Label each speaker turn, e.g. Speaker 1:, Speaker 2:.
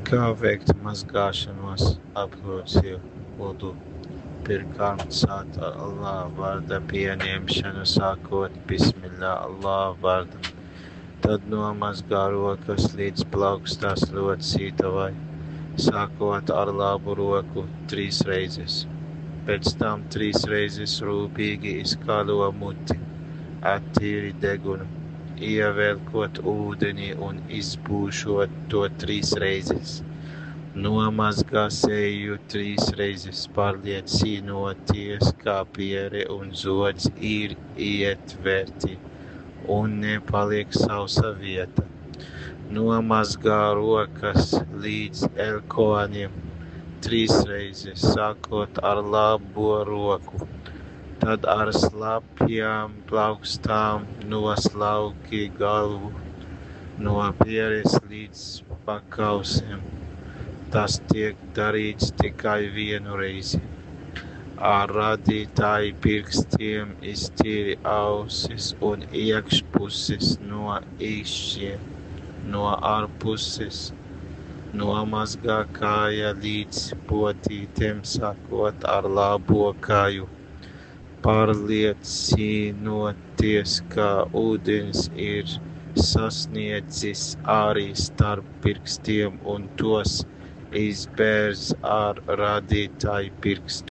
Speaker 1: Kā veikt mazgāšanos apgrūcīju vudu? Pirmkārt, sākt ar Allāha vārda pieņemšanu, sākot Bismillah Allāha vārdam. Tad nomazgā rokas līdz plaukstās locītavai, sākot ar labu roku 3 reizes. Pēc tam 3 reizes rūpīgi izkalo muti, attīri degunu, ievelkot ūdeni un izpūšot to 3 reizes. Nomazgā seju 3 reizes, pārliecinoties, ka piere un zods ir ietverti un nepaliek sausa vieta. Nomazgā rokas līdz elkoņiem 3 reizes, sākot ar labo roku. Tad ar slapjām plaukstām noslauki galvu no pieres līdz pakausiem. Tas tiek darīts tikai 1 reizi. Ar rādītāju pirkstiem iztīri ausis un iekšpuses no īšķiem, no ārpuses. Nomazgā kāja līdz potītēm, sākot ar labo kāju. Pārliecinoties, ka ūdens ir sasniedzis arī starp pirkstiem un tos izbērz ar rādītāju pirkstu.